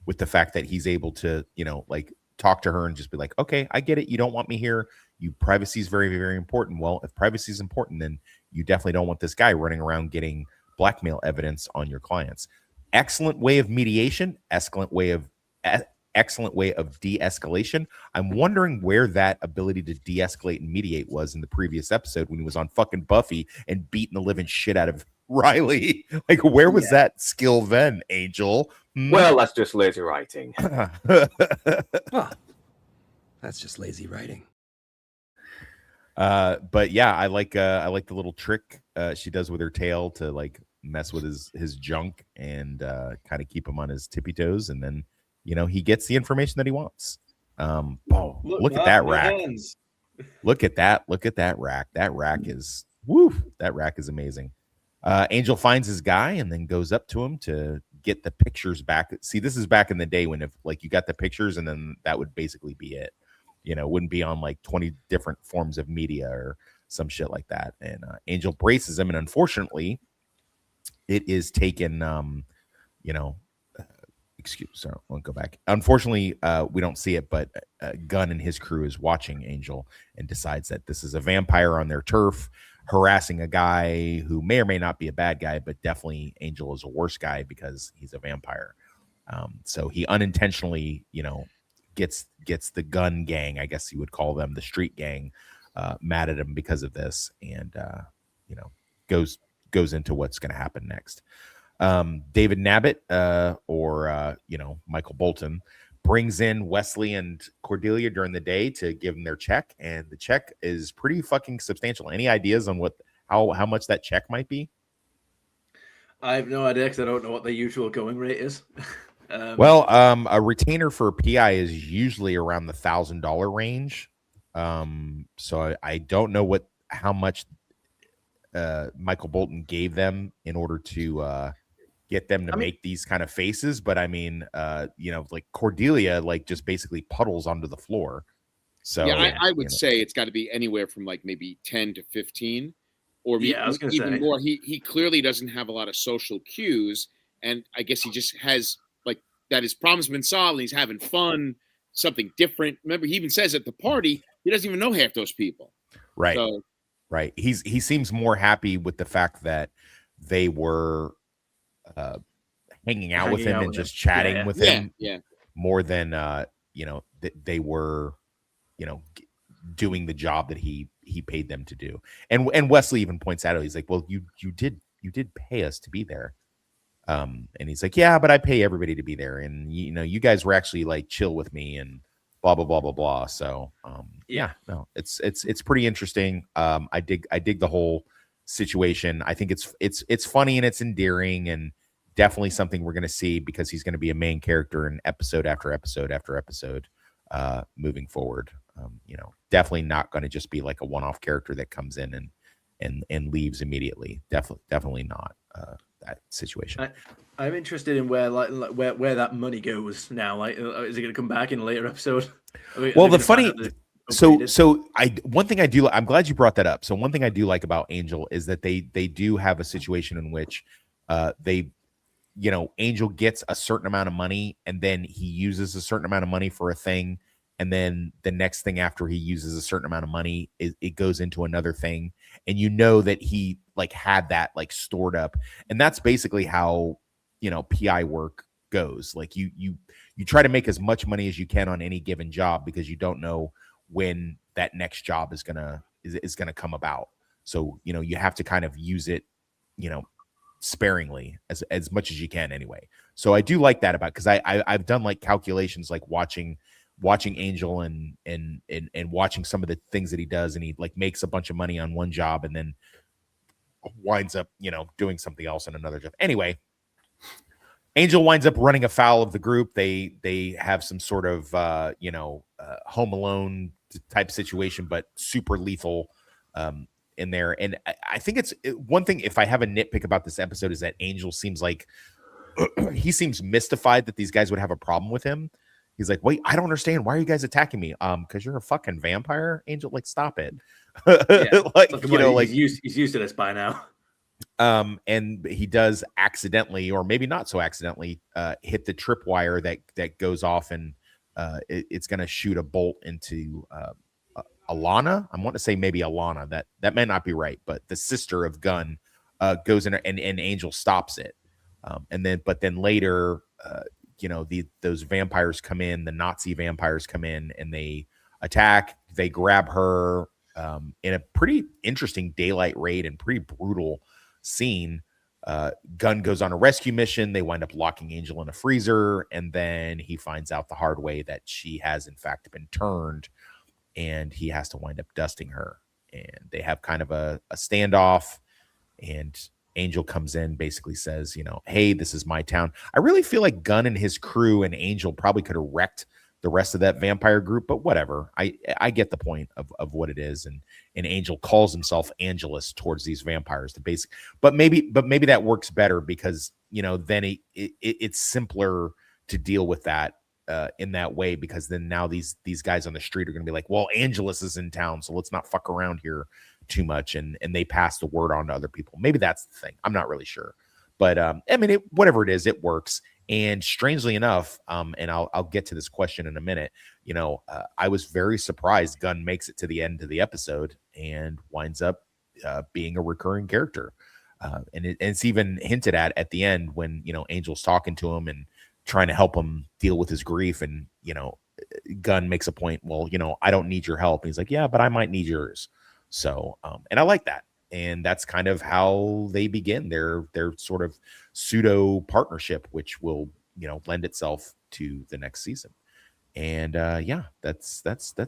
[SPEAKER 1] with the fact that he's able to, like, talk to her and just be like, okay, I get it. You don't want me here. Privacy is very, very important. Well, if privacy is important, then you definitely don't want this guy running around getting blackmail evidence on your clients. Excellent way of mediation. Excellent way of de-escalation. I'm wondering where that ability to de-escalate and mediate was in the previous episode when he was on fucking Buffy and beating the living shit out of Riley. Like, where was that skill then, Angel?
[SPEAKER 2] Well, that's just lazy writing.
[SPEAKER 8] Oh, that's just lazy writing.
[SPEAKER 1] But yeah, I like the little trick she does with her tail to like mess with his junk and kind of keep him on his tippy toes, and then he gets the information that he wants. Look at that rack. Look at that rack. That rack is that rack is amazing. Angel finds his guy and then goes up to him to get the pictures back. See, this is back in the day when if like you got the pictures and then that would basically be it. Wouldn't be on like 20 different forms of media or some shit like that. And Angel braces him, and unfortunately, it is taken. Sorry, I won't go back. Unfortunately, we don't see it, but Gunn and his crew is watching Angel and decides that this is a vampire on their turf, harassing a guy who may or may not be a bad guy, but definitely Angel is a worse guy because he's a vampire. So he unintentionally, gets the gun gang, I guess you would call them, the street gang, mad at him because of this, and goes into what's going to happen next. David Nabbit, or Michael Bolton, brings in Wesley and Cordelia during the day to give them their check, and the check is pretty fucking substantial. Any ideas on how much that check might be?
[SPEAKER 3] I have no idea because I don't know what the usual going rate is.
[SPEAKER 1] A retainer for PI is usually around the $1,000 range. So I don't know how much Michael Bolton gave them in order to get them to make these kind of faces, but I mean, like Cordelia, like just basically puddles onto the floor. So
[SPEAKER 4] yeah, I would say it's got to be anywhere from like maybe 10 to 15, or even more. He clearly doesn't have a lot of social cues, and I guess he just has like that his problem's been solved and he's having fun, something different. Remember, he even says at the party he doesn't even know half those people.
[SPEAKER 1] Right.
[SPEAKER 4] So,
[SPEAKER 1] right. He seems more happy with the fact that they were hanging out with him and just chatting with him more than they were doing the job that he paid them to do. And Wesley even points out, he's like, well, you did pay us to be there. And he's like, yeah, but I pay everybody to be there, and you guys were actually like chill with me and blah blah blah blah blah. So it's pretty interesting. I dig the whole situation. I think it's funny and it's endearing, and definitely something we're going to see because he's going to be a main character in episode after episode after episode moving forward. Definitely not going to just be like a one-off character that comes in and leaves immediately. Definitely not that situation.
[SPEAKER 3] I'm interested in where that money goes now. Like, is it going to come back in a later episode?
[SPEAKER 1] Well, the funny. One thing I do, I'm glad you brought that up. So one thing I do like about Angel is that they do have a situation in which Angel gets a certain amount of money, and then he uses a certain amount of money for a thing, and then the next thing after he uses a certain amount of money, it goes into another thing, and that he like had that like stored up, and that's basically how PI work goes. Like you try to make as much money as you can on any given job because you don't know when that next job is gonna come about. So you have to kind of use it sparingly as much as you can anyway. So I do like that about, because I've done like calculations, like watching Angel and watching some of the things that he does, and he like makes a bunch of money on one job and then winds up doing something else in another job. Anyway, Angel winds up running afoul of the group. They have some sort of Home Alone type situation, but super lethal in there. And I think it's one thing, if I have a nitpick about this episode, is that Angel seems like he seems mystified that these guys would have a problem with him. He's like, wait, I don't understand. Why are you guys attacking me? Because you're a fucking vampire, Angel. Like, stop it.
[SPEAKER 3] He's used to this by now.
[SPEAKER 1] And he does accidentally, or maybe not so accidentally, hit the tripwire that goes off, and it's going to shoot a bolt into Alana. I want to say maybe Alana. That may not be right, but the sister of Gunn goes in and Angel stops it. But then later, those vampires come in, the Nazi vampires come in, and they attack. They grab her in a pretty interesting daylight raid and pretty brutal scene. Gunn goes on a rescue mission. They wind up locking Angel in a freezer, and then he finds out the hard way that she has in fact been turned, and he has to wind up dusting her. And they have kind of a standoff, and Angel comes in, basically says, hey, this is my town. I really feel like Gunn and his crew and Angel probably could have wrecked the rest of that vampire group, but whatever. I get the point of what it is. And Angel calls himself Angelus towards these vampires, but maybe that works better because, then it's simpler to deal with that in that way, because then now these guys on the street are going to be like, well, Angelus is in town, so let's not fuck around here too much, and they pass the word on to other people. Maybe that's the thing. I'm not really sure, but whatever it is, it works. And strangely enough, and I'll get to this question in a minute. I was very surprised Gunn makes it to the end of the episode and winds up being a recurring character, and it's even hinted at the end when Angel's talking to him and trying to help him deal with his grief, and Gunn makes a point. Well, I don't need your help. And he's like, yeah, but I might need yours. So, and I like that. And that's kind of how they begin their sort of pseudo partnership, which will, lend itself to the next season. And yeah, that's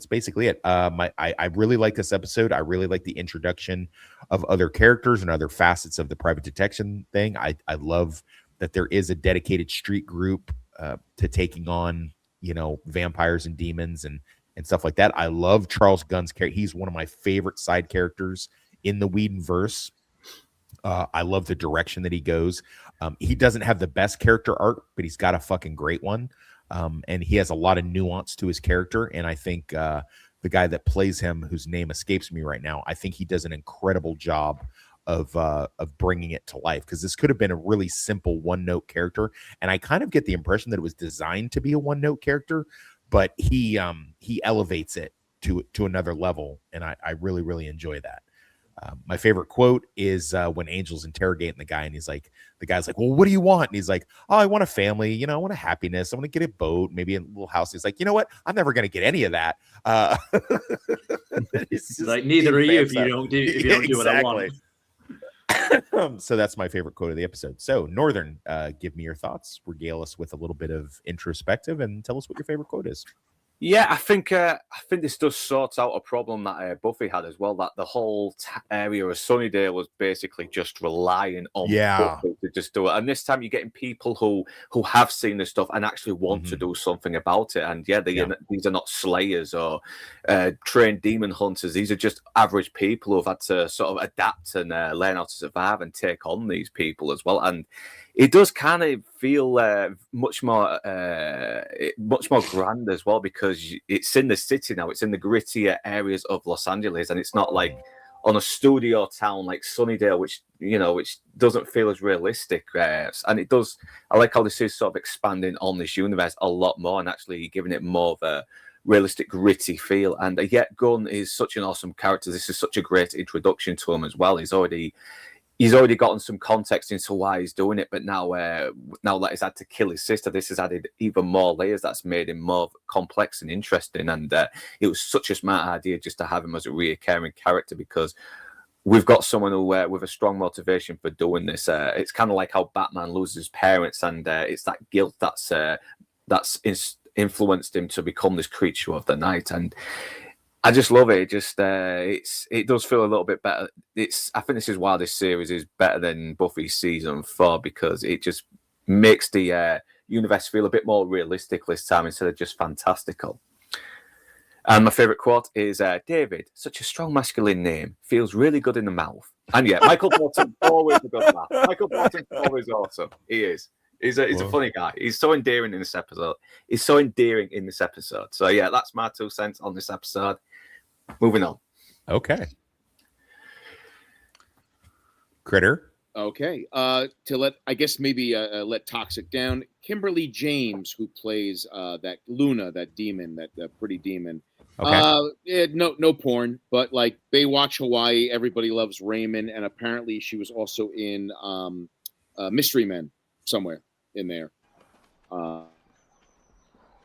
[SPEAKER 1] basically it. I really like this episode. I really like the introduction of other characters and other facets of the private detection thing. I love that there is a dedicated street group to taking on, you know, vampires and demons and stuff like that. I love Charles Gunn's character. He's one of my favorite side characters in the Whedonverse. I love the direction that he goes. He doesn't have the best character arc, but he's got a fucking great one. And he has a lot of nuance to his character. And I think the guy that plays him, whose name escapes me right now, I think he does an incredible job of bringing it to life, because this could have been a really simple one-note character. And I kind of get the impression that it was designed to be a one-note character, but he elevates it to another level. And I really, really enjoy that. My favorite quote is when Angel's interrogating the guy, and the guy's like, well, what do you want? And he's like, oh, I want a family, you know, I want a happiness, I want to get a boat, maybe a little house. He's like, you know what, I'm never going to get any of that.
[SPEAKER 3] It's like, neither are you if you don't do what I want.
[SPEAKER 1] So that's my favorite quote of the episode. So Northern, give me your thoughts, regale us with a little bit of introspective, and tell us what your favorite quote is.
[SPEAKER 2] Yeah, I think this does sort out a problem that Buffy had as well. That the whole area of Sunnydale was basically just relying on Buffy to just do it. And this time, you're getting people who have seen this stuff and actually want to do something about it. And these are not slayers or trained demon hunters. These are just average people who've had to sort of adapt and learn how to survive and take on these people as well. And it does kind of feel much more grand as well, because it's in the city now. It's in the grittier areas of Los Angeles, and it's not like on a studio town like Sunnydale, which doesn't feel as realistic. And it does. I like how this is sort of expanding on this universe a lot more, and actually giving it more of a realistic, gritty feel. And yet, Gunn is such an awesome character. This is such a great introduction to him as well. He's already gotten some context into why he's doing it, but now that he's had to kill his sister, this has added even more layers that's made him more complex and interesting. And it was such a smart idea just to have him as a recurring character, because we've got someone who with a strong motivation for doing this. It's kind of like how Batman loses his parents, and it's that guilt that's influenced him to become this creature of the night. And I just love it. It does feel a little bit better. I think this is why this series is better than Buffy season 4, because it just makes the universe feel a bit more realistic this time instead of just fantastical. And my favorite quote is David, such a strong masculine name, feels really good in the mouth. And yeah, Michael Bolton, always a good laugh. Michael Bolton's always awesome. He is. He's a funny guy. He's so endearing in this episode. So yeah, that's my 2 cents on this episode. Moving on.
[SPEAKER 1] Okay. Critter.
[SPEAKER 4] Okay. To let Toxic down. Kimberly James, who plays that Luna, that demon, that pretty demon. Okay. No porn, but like Baywatch Hawaii, Everybody Loves Raymond, and apparently she was also in Mystery Men somewhere in there.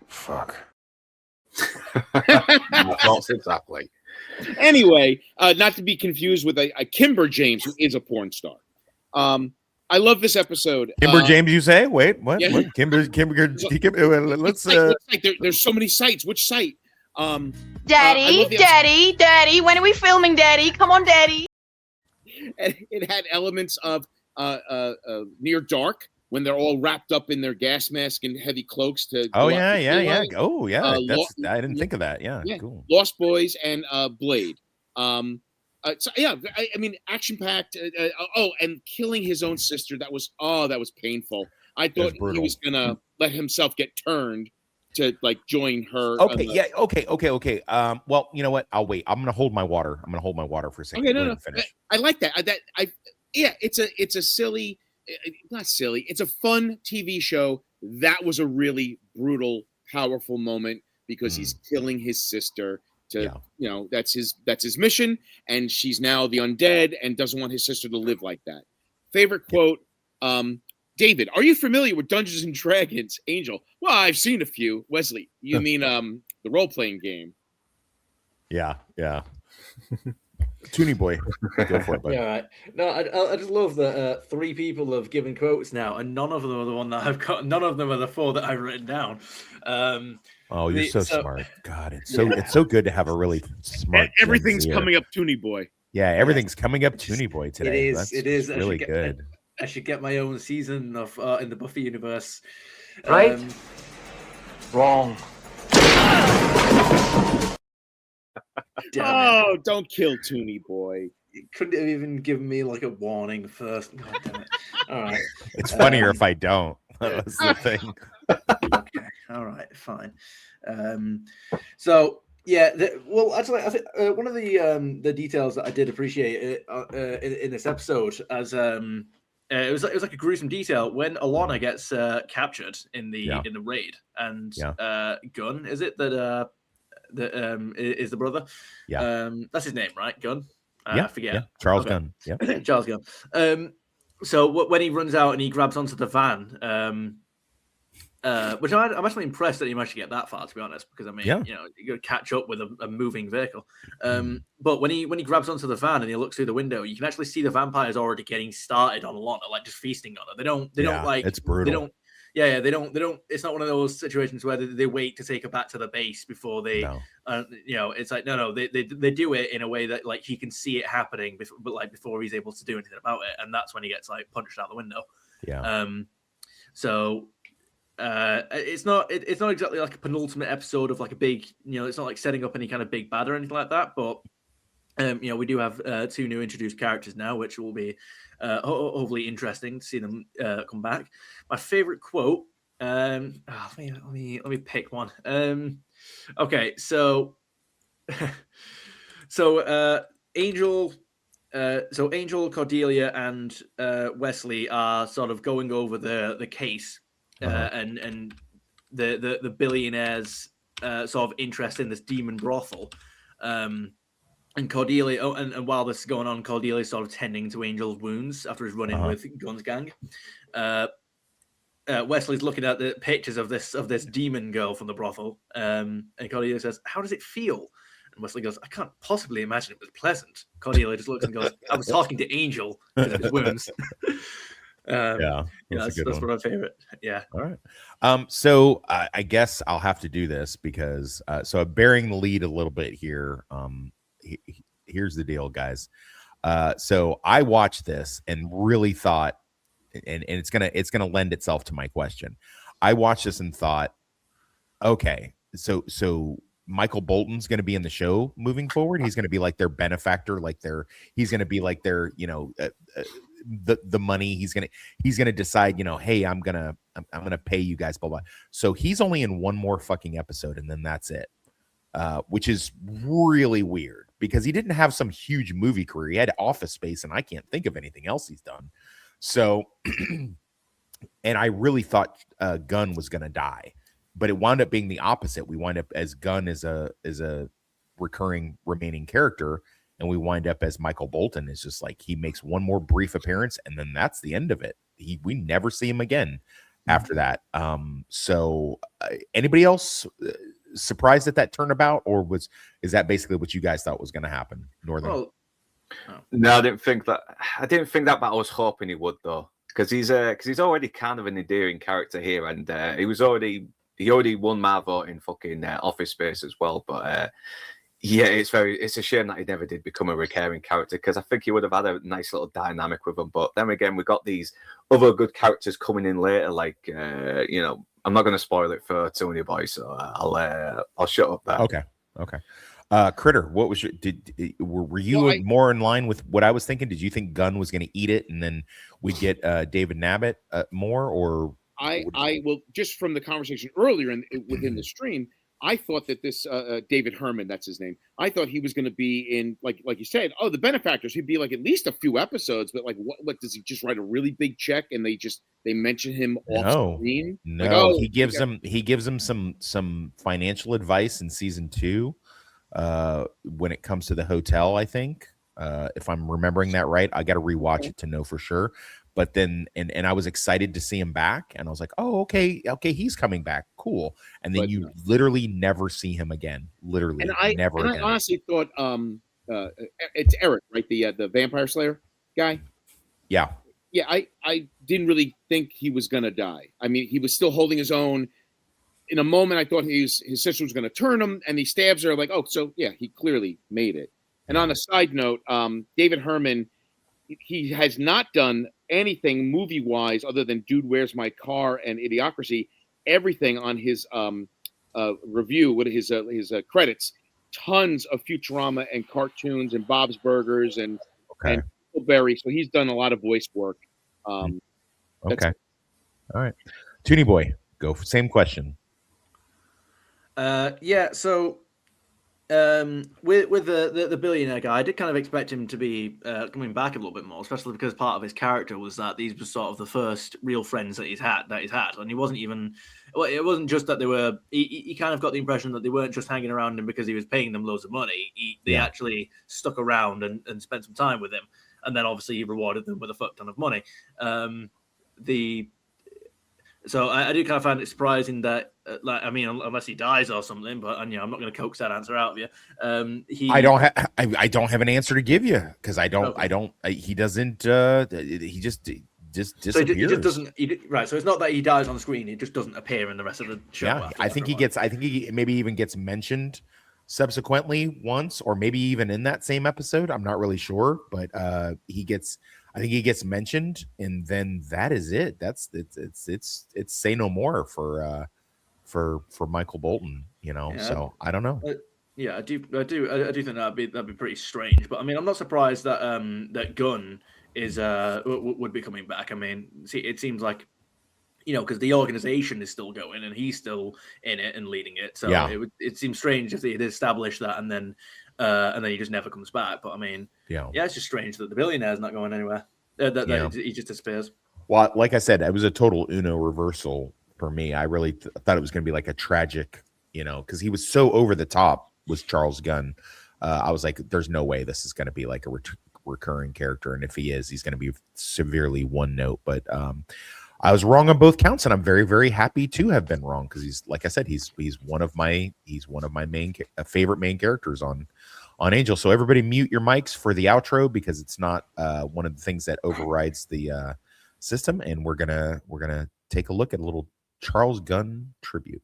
[SPEAKER 8] Fuck.
[SPEAKER 2] Exactly.
[SPEAKER 4] Anyway, not to be confused with a Kimber James, who is a porn star. I love this episode.
[SPEAKER 1] Kimber James, you say? Wait, what?
[SPEAKER 4] Yeah.
[SPEAKER 1] What? Kimber. Let's.
[SPEAKER 4] There's so many sites. Which site?
[SPEAKER 9] Daddy, when are we filming, Daddy? Come on, Daddy.
[SPEAKER 4] And it had elements of Near Dark, when they're all wrapped up in their gas mask and heavy cloaks to.
[SPEAKER 1] Oh yeah. I didn't think of that. Yeah, cool.
[SPEAKER 4] Lost Boys and Blade. I mean, action packed. And killing his own sister. That was painful. I thought he was gonna let himself get turned to like join her.
[SPEAKER 1] Okay. Well, you know what? I'll wait. I'm gonna hold my water. For a second.
[SPEAKER 4] Okay, no. I like that. It's a silly. Not silly. It's a fun TV show. That was a really brutal, powerful moment, because he's killing his sister. That's his mission, and she's now the undead and doesn't want his sister to live like that. Favorite quote. David, are you familiar with Dungeons and Dragons? Angel. Well, I've seen a few. Wesley, you mean the role-playing game?
[SPEAKER 1] Yeah. Toonie boy, go for it, buddy.
[SPEAKER 3] Yeah, right. No, I just love that 3 people have given quotes now, and none of them are the one that I've got. None of them are the 4 that I've written down.
[SPEAKER 1] Oh, you're so smart. God, it's so good to have a really smart.
[SPEAKER 4] Everything's coming up, Toonie Boy.
[SPEAKER 1] Yeah, everything's coming up, Toonie Boy today.
[SPEAKER 3] It is
[SPEAKER 1] really good.
[SPEAKER 3] I should get my own season of in the Buffy universe.
[SPEAKER 5] Right? Wrong.
[SPEAKER 4] Oh, don't kill Toonie Boy.
[SPEAKER 3] You couldn't have even given me like a warning first. God damn it. All right.
[SPEAKER 1] It's funnier if I don't. That's the thing.
[SPEAKER 3] Okay. All right. Fine. So yeah. Well, actually, I think one of the details that I did appreciate in this episode as it was like a gruesome detail when Alana gets captured in the raid, and Gunn, is it that is the brother?
[SPEAKER 1] Yeah,
[SPEAKER 3] that's his name, right? Gunn.
[SPEAKER 1] I
[SPEAKER 3] forget.
[SPEAKER 1] Yeah. Charles Gunn. Yeah,
[SPEAKER 3] Charles Gunn. So when he runs out and he grabs onto the van, which I'm actually impressed that he managed to get that far, to be honest, because I mean, you got to catch up with a moving vehicle. But when he grabs onto the van and he looks through the window, you can actually see the vampires already getting started on Alana, like just feasting on her. They don't like,
[SPEAKER 1] it's brutal.
[SPEAKER 3] They don't. Yeah, they don't. It's not one of those situations where they wait to take her back to the base before they. It's like no. They do it in a way that like he can see it happening, before he's able to do anything about it, and that's when he gets like punched out the window.
[SPEAKER 1] Yeah.
[SPEAKER 3] It's not exactly like a penultimate episode of like a big. It's not like setting up any kind of big bad or anything like that, but. We do have two new introduced characters now, which will be hopefully interesting to see them come back. My favorite quote. Let me pick one. Okay, so Angel, Cordelia, and Wesley are sort of going over the case and the billionaire's sort of interest in this demon brothel. And Cordelia, and while this is going on, Cordelia is sort of tending to Angel's wounds after his run-in with Gunn's gang. Wesley's looking at the pictures of this demon girl from the brothel, and Cordelia says, "How does it feel?" And Wesley goes, "I can't possibly imagine it was pleasant." Cordelia just looks and goes, "I was talking to Angel because of his wounds." That's one of my favorite. Yeah.
[SPEAKER 1] All right. So I guess I'll have to do this because so I'm bearing the lead a little bit here. Here's the deal, guys. So I watched this and really thought, and it's gonna lend itself to my question. I watched this and thought, okay, so Michael Bolton's going to be in the show moving forward. He's going to be like their benefactor, he's going to be like their, the money. He's going to decide, hey, I'm going to pay you guys, blah, blah. So he's only in one more fucking episode and then that's it. Which is really weird because he didn't have some huge movie career. He had Office Space and I can't think of anything else he's done. So, and I really thought Gunn was going to die. But it wound up being the opposite. We wind up as Gunn as a recurring remaining character, and we wind up as Michael Bolton is just like he makes one more brief appearance, and then that's the end of it. We never see him again after that. So anybody else surprised at that turnabout, or is that basically what you guys thought was going to happen, Northern?
[SPEAKER 2] Well, no, I didn't think that. But I was hoping he would though, because he's already kind of an endearing character here, and he already won my vote in fucking Office Space as well. But it's a shame that he never did become a recurring character because I think he would have had a nice little dynamic with him. But then again, we got these other good characters coming in later. Like I'm not going to spoil it for Tony Boy, so I'll shut up there.
[SPEAKER 1] Okay. Critter, what was were you more in line with what I was thinking? Did you think Gunn was going to eat it and then we get David Nabbit more, or?
[SPEAKER 4] I will just from the conversation earlier within the stream, I thought that this David Herman, that's his name. I thought he was going to be in like you said. Oh, the benefactors. He'd be like at least a few episodes, but like what does he just write a really big check and they mention him off screen?
[SPEAKER 1] No, he gives them some financial advice in season 2 when it comes to the hotel. I think if I'm remembering that right, I got to rewatch it to know for sure. But then, and I was excited to see him back, and I was like, "Oh, okay, he's coming back, cool." And then you literally never see him again, literally, never.
[SPEAKER 4] And I honestly thought, it's Eric, right, the Vampire Slayer guy.
[SPEAKER 1] Yeah.
[SPEAKER 4] I didn't really think he was gonna die. I mean, he was still holding his own. in a moment, I thought his sister was going to turn him, and he stabs her. Like, oh, so yeah, he clearly made it. And on a side note, David Herman, he has not done anything movie-wise other than Dude, Where's My Car and Idiocracy. Everything on his review with his credits, tons of Futurama and cartoons and Bob's Burgers and Berry. So he's done a lot of voice work.
[SPEAKER 1] Okay, all right, Toonie Boy, go for same question.
[SPEAKER 3] Yeah, so with the billionaire guy, I did kind of expect him to be coming back a little bit more, especially because part of his character was that these were sort of the first real friends that he's had, and he wasn't even. Well, it wasn't just that they were. He kind of got the impression that they weren't just hanging around him because he was paying them loads of money. They actually stuck around and spent some time with him, and then obviously he rewarded them with a fuck ton of money. So I do kind of find it surprising that, unless he dies or something, but I'm not going to coax that answer out of you.
[SPEAKER 1] I don't have an answer to give you because he doesn't. He just disappears.
[SPEAKER 3] So he just doesn't. Right. So it's not that he dies on the screen; he just doesn't appear in the rest of the show.
[SPEAKER 1] Yeah, I think he maybe even gets mentioned subsequently once, or maybe even in that same episode. I'm not really sure, but I think he gets mentioned, and then that is it. It's say no more for Michael Bolton, So I don't know.
[SPEAKER 3] I do think that'd be pretty strange. But I mean, I'm not surprised that that Gunn is would be coming back. I mean, see, it seems like because the organization is still going and he's still in it and leading it. So it seems strange if they had established that and then he just never comes back. But I mean, it's just strange that the billionaire's not going anywhere. That he just disappears.
[SPEAKER 1] Well, like I said, it was a total Uno reversal for me. I really thought it was going to be like a tragic, because he was so over the top with Charles Gunn. I was like, there's no way this is going to be like a recurring character. And if he is, he's going to be severely one note. But I was wrong on both counts, and I'm very, very happy to have been wrong because he's, like I said, he's one of my favorite main characters on Angel. So everybody mute your mics for the outro because it's not one of the things that overrides the system, and we're gonna take a look at a little Charles Gunn tribute.